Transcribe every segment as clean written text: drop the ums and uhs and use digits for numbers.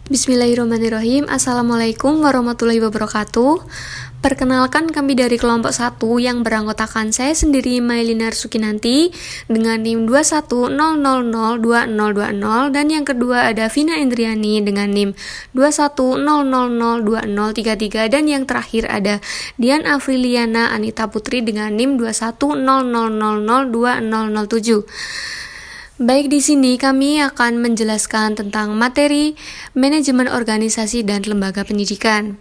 Bismillahirrahmanirrahim. Assalamualaikum warahmatullahi wabarakatuh. Perkenalkan, kami dari kelompok 1 yang beranggotakan saya sendiri, Mailinar Sukinanti, dengan NIM 210002020, dan yang kedua ada Vina Indriani dengan NIM 210002033, dan yang terakhir ada Dian Afriliana Anita Putri dengan NIM 210002007. Baik, di sini kami akan menjelaskan tentang materi manajemen organisasi dan lembaga pendidikan.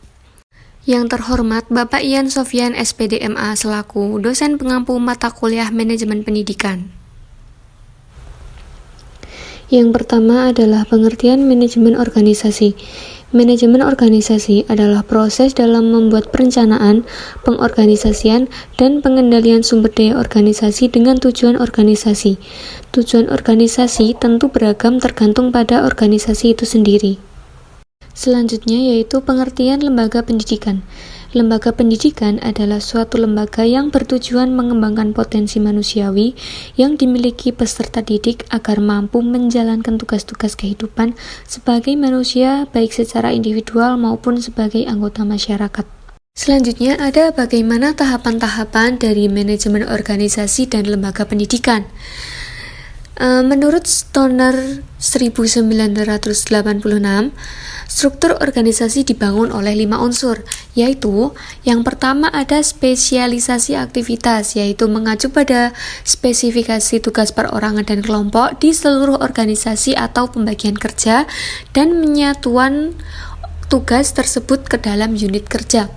Yang terhormat Bapak Ian Sofyan SPD MA selaku dosen pengampu mata kuliah manajemen pendidikan. Yang pertama adalah pengertian manajemen organisasi. Manajemen organisasi adalah proses dalam membuat perencanaan, pengorganisasian, dan pengendalian sumber daya organisasi dengan tujuan organisasi. Tujuan organisasi tentu beragam tergantung pada organisasi itu sendiri. Selanjutnya yaitu pengertian lembaga pendidikan. Lembaga pendidikan adalah suatu lembaga yang bertujuan mengembangkan potensi manusiawi yang dimiliki peserta didik agar mampu menjalankan tugas-tugas kehidupan sebagai manusia baik secara individual maupun sebagai anggota masyarakat. Selanjutnya ada bagaimana tahapan-tahapan dari manajemen organisasi dan lembaga pendidikan. Menurut Stoner 1986, struktur organisasi dibangun oleh 5 unsur, yaitu yang pertama ada spesialisasi aktivitas, yaitu mengacu pada spesifikasi tugas perorangan dan kelompok di seluruh organisasi atau pembagian kerja dan penyatuan tugas tersebut ke dalam unit kerja.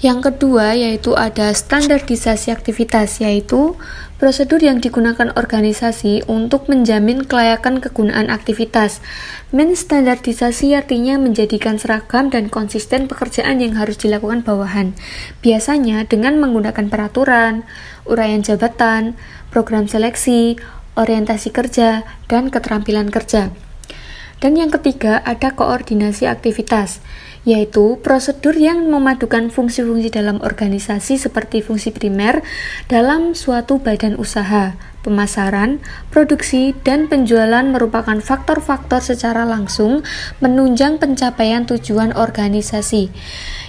Yang kedua yaitu ada standarisasi aktivitas, yaitu prosedur yang digunakan organisasi untuk menjamin kelayakan kegunaan aktivitas. Menstandarisasi artinya menjadikan seragam dan konsisten pekerjaan yang harus dilakukan bawahan, biasanya dengan menggunakan peraturan, uraian jabatan, program seleksi, orientasi kerja, dan keterampilan kerja. Dan yang ketiga ada koordinasi aktivitas, yaitu prosedur yang memadukan fungsi-fungsi dalam organisasi seperti fungsi primer dalam suatu badan usaha, pemasaran, produksi, dan penjualan merupakan faktor-faktor secara langsung menunjang pencapaian tujuan organisasi.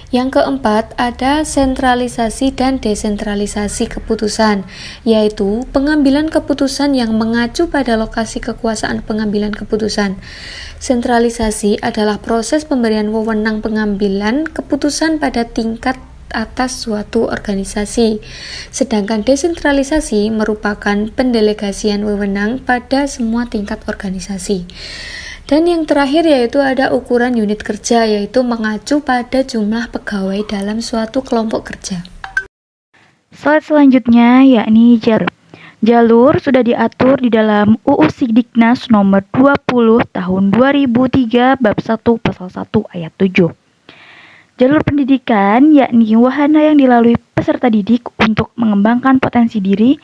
Yang keempat, ada sentralisasi dan desentralisasi keputusan, yaitu pengambilan keputusan yang mengacu pada lokasi kekuasaan pengambilan keputusan. Sentralisasi adalah proses pemberian wewenang pengambilan keputusan pada tingkat atas suatu organisasi, sedangkan desentralisasi merupakan pendelegasian wewenang pada semua tingkat organisasi. Dan yang terakhir yaitu ada ukuran unit kerja, yaitu mengacu pada jumlah pegawai dalam suatu kelompok kerja. Slide selanjutnya yakni jalur. Jalur sudah diatur di dalam UU Sidiknas nomor 20 tahun 2003 bab 1 pasal 1 ayat 7. Jalur pendidikan yakni wahana yang dilalui peserta didik untuk mengembangkan potensi diri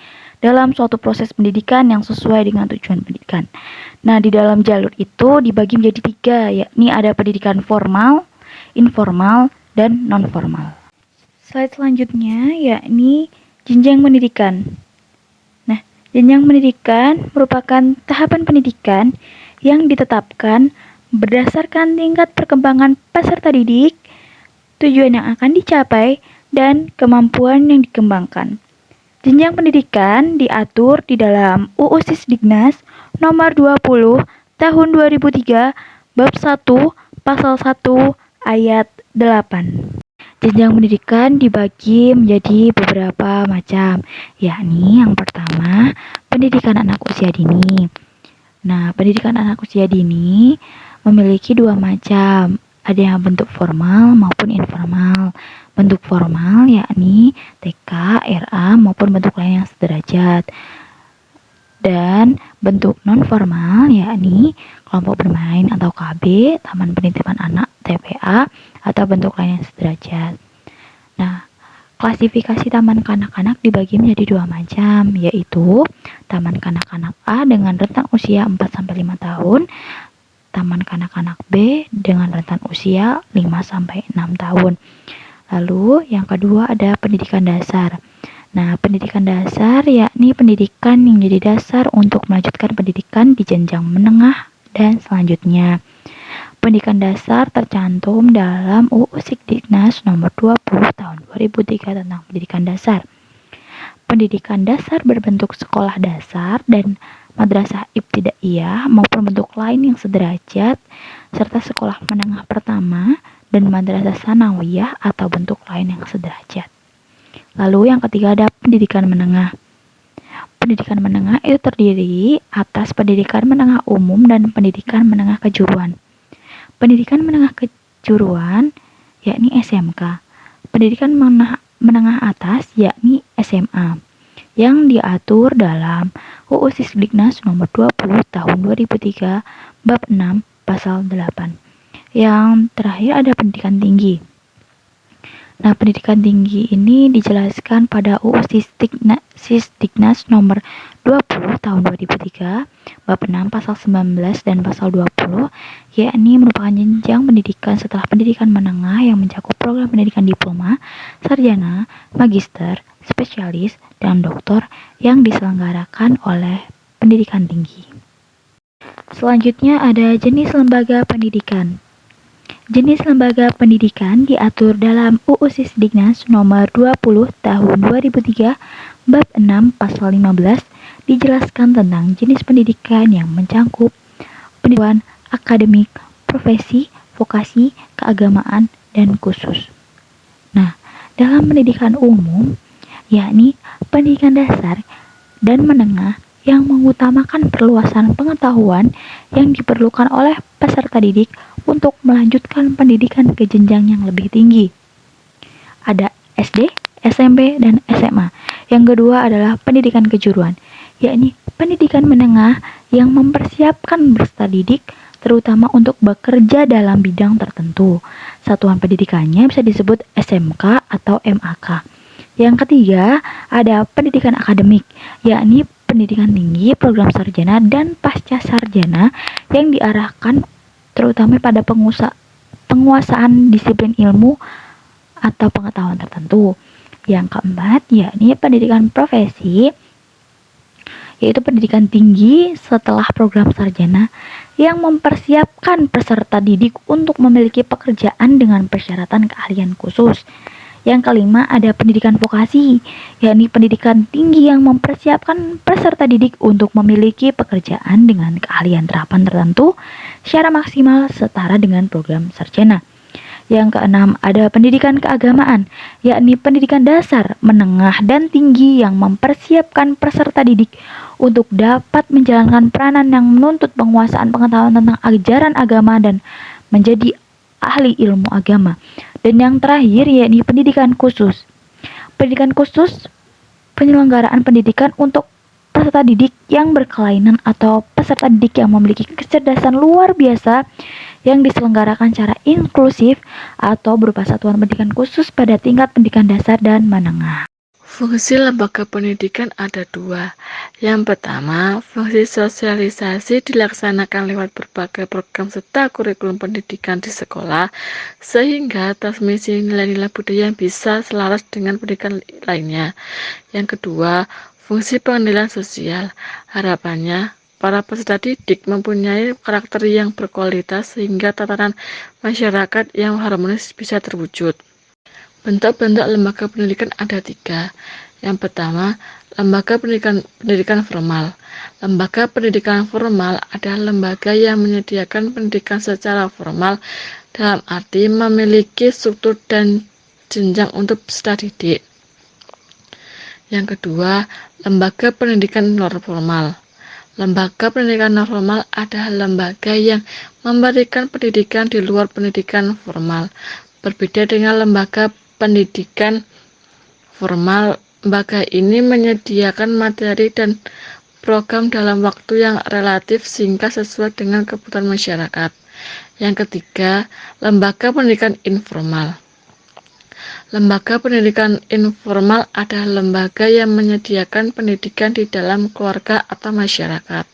dalam suatu proses pendidikan yang sesuai dengan tujuan pendidikan. Nah, di dalam jalur itu dibagi menjadi 3, yakni ada pendidikan formal, informal, dan non-formal. Slide selanjutnya yakni jenjang pendidikan. Nah, jenjang pendidikan merupakan tahapan pendidikan yang ditetapkan berdasarkan tingkat perkembangan peserta didik, tujuan yang akan dicapai, dan kemampuan yang dikembangkan. Jenjang pendidikan diatur di dalam UU Sisdiknas nomor 20 tahun 2003 bab 1 pasal 1 ayat 8. Jenjang pendidikan dibagi menjadi beberapa macam, yakni yang pertama pendidikan anak usia dini. Nah, pendidikan anak usia dini memiliki 2 macam, ada yang bentuk formal maupun informal. Bentuk formal yakni TK, RA maupun bentuk lain yang sederajat. Dan bentuk non-formal yakni kelompok bermain atau KB, taman penitipan anak TPA, atau bentuk lain yang sederajat. Nah, klasifikasi taman kanak-kanak dibagi menjadi 2 macam, yaitu taman kanak-kanak A dengan rentang usia 4-5 tahun, taman kanak-kanak B dengan rentan usia 5-6 tahun. Lalu yang kedua ada pendidikan dasar. Nah, pendidikan dasar yakni pendidikan yang menjadi dasar untuk melanjutkan pendidikan di jenjang menengah dan selanjutnya. Pendidikan dasar tercantum dalam UU Sikdiknas nomor 20 tahun 2003 tentang pendidikan dasar. Pendidikan dasar berbentuk sekolah dasar dan madrasah ibtidaiyah maupun bentuk lain yang sederajat, serta sekolah menengah pertama dan madrasah sanawiyah atau bentuk lain yang sederajat. Lalu yang ketiga ada pendidikan menengah. Pendidikan menengah itu terdiri atas pendidikan menengah umum dan pendidikan menengah kejuruan. Pendidikan menengah kejuruan yakni SMK. Pendidikan menengah atas yakni SMA yang diatur dalam UU Sisdiknas nomor 20 tahun 2003 bab 6 pasal 8. Yang terakhir ada pendidikan tinggi. Nah, pendidikan tinggi ini dijelaskan pada UU Sisdiknas nomor 20 tahun 2003 bab 6 pasal 19 dan pasal 20, yakni merupakan jenjang pendidikan setelah pendidikan menengah yang mencakup program pendidikan diploma, sarjana, magister, spesialis, dan doktor yang diselenggarakan oleh pendidikan tinggi. Selanjutnya ada jenis lembaga pendidikan. Jenis lembaga pendidikan diatur dalam UU Sisdiknas nomor 20 tahun 2003 bab 6 pasal 15, dijelaskan tentang jenis pendidikan yang mencakup pendidikan akademik, profesi, vokasi, keagamaan, dan khusus. Nah, dalam pendidikan umum, yakni pendidikan dasar dan menengah yang mengutamakan perluasan pengetahuan yang diperlukan oleh peserta didik untuk melanjutkan pendidikan ke jenjang yang lebih tinggi. Ada SD, SMP, dan SMA. Yang kedua adalah pendidikan kejuruan, yakni pendidikan menengah yang mempersiapkan peserta didik terutama untuk bekerja dalam bidang tertentu. Satuan pendidikannya bisa disebut SMK atau MAK. Yang ketiga ada pendidikan akademik, yakni pendidikan tinggi, program sarjana, dan pasca sarjana yang diarahkan terutama pada penguasaan disiplin ilmu atau pengetahuan tertentu. Yang keempat, yakni pendidikan profesi, yaitu pendidikan tinggi setelah program sarjana yang mempersiapkan peserta didik untuk memiliki pekerjaan dengan persyaratan keahlian khusus. Yang kelima ada pendidikan vokasi, yakni pendidikan tinggi yang mempersiapkan peserta didik untuk memiliki pekerjaan dengan keahlian terapan tertentu secara maksimal setara dengan program sarjana. Yang keenam ada pendidikan keagamaan, yakni pendidikan dasar, menengah, dan tinggi yang mempersiapkan peserta didik untuk dapat menjalankan peranan yang menuntut penguasaan pengetahuan tentang ajaran agama dan menjadi ahli ilmu agama. Dan yang terakhir yakni pendidikan khusus. Pendidikan khusus penyelenggaraan pendidikan untuk peserta didik yang berkelainan atau peserta didik yang memiliki kecerdasan luar biasa yang diselenggarakan secara inklusif atau berupa satuan pendidikan khusus pada tingkat pendidikan dasar dan menengah. Fungsi lembaga pendidikan ada dua. Yang pertama, fungsi sosialisasi dilaksanakan lewat berbagai program serta kurikulum pendidikan di sekolah, sehingga transmisi nilai-nilai budaya yang bisa selaras dengan pendidikan lainnya. Yang kedua, fungsi pengendalian sosial. Harapannya, para peserta didik mempunyai karakter yang berkualitas sehingga tatanan masyarakat yang harmonis bisa terwujud. Bentuk-bentuk lembaga pendidikan ada tiga. Yang pertama, lembaga pendidikan formal. Lembaga pendidikan formal adalah lembaga yang menyediakan pendidikan secara formal dalam arti memiliki struktur dan jenjang untuk peserta didik. Yang kedua, lembaga pendidikan non formal. Lembaga pendidikan non formal adalah lembaga yang memberikan pendidikan di luar pendidikan formal. Berbeda dengan lembaga pendidikan formal, lembaga ini menyediakan materi dan program dalam waktu yang relatif singkat sesuai dengan kebutuhan masyarakat. Yang ketiga, lembaga pendidikan informal. Lembaga pendidikan informal adalah lembaga yang menyediakan pendidikan di dalam keluarga atau masyarakat.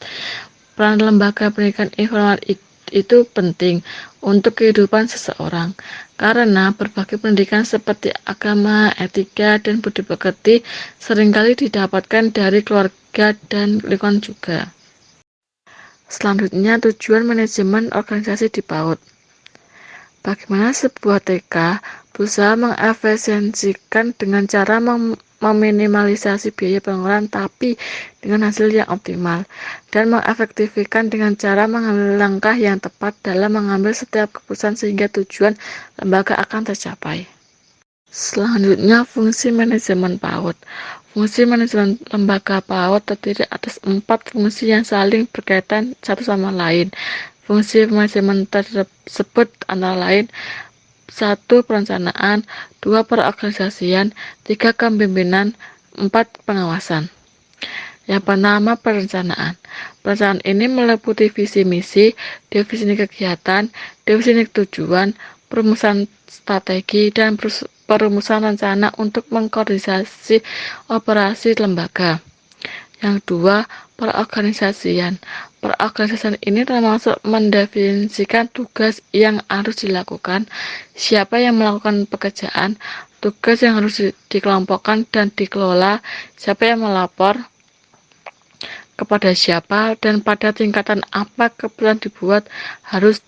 Peran lembaga pendidikan informal itu penting untuk kehidupan seseorang, karena berbagai pendidikan seperti agama, etika, dan budi pekerti seringkali didapatkan dari keluarga dan lingkungan juga. Selanjutnya, tujuan manajemen organisasi di PAUD. Bagaimana sebuah TK berusaha mengefisiensikan dengan cara meminimalisasi biaya pengeluaran tapi dengan hasil yang optimal, dan mengefektifkan dengan cara mengambil langkah yang tepat dalam mengambil setiap keputusan sehingga tujuan lembaga akan tercapai. Selanjutnya, fungsi manajemen PAUD. Fungsi manajemen lembaga PAUD terdiri atas 4 fungsi yang saling berkaitan satu sama lain. Fungsi manajemen tersebut antara lain 1. Perencanaan, 2. Perorganisasian, 3. Kepemimpinan, 4. Pengawasan. Yang pertama, perencanaan. Perencanaan ini meliputi visi misi, definisi kegiatan, definisi tujuan, perumusan strategi, dan perumusan rencana untuk mengkoordinasi operasi lembaga. Yang kedua, perorganisasian. Perorganisasian ini termasuk mendefinisikan tugas yang harus dilakukan, siapa yang melakukan pekerjaan, tugas yang harus dikelompokkan dan dikelola, siapa yang melapor kepada siapa, dan pada tingkatan apa keputusan dibuat harus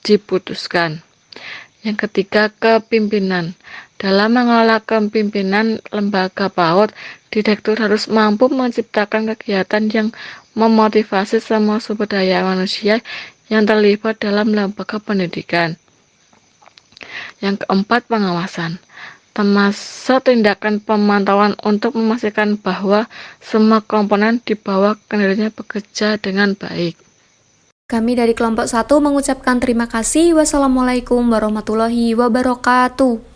diputuskan. Yang ketiga, kepimpinan. Dalam mengelola kepimpinan lembaga PAUD, direktur harus mampu menciptakan kegiatan yang memotivasi semua sumber daya manusia yang terlibat dalam lembaga pendidikan. Yang keempat, pengawasan. Termasuk tindakan pemantauan untuk memastikan bahwa semua komponen di bawah kendalinya bekerja dengan baik. Kami dari kelompok 1 mengucapkan terima kasih. Wassalamualaikum warahmatullahi wabarakatuh.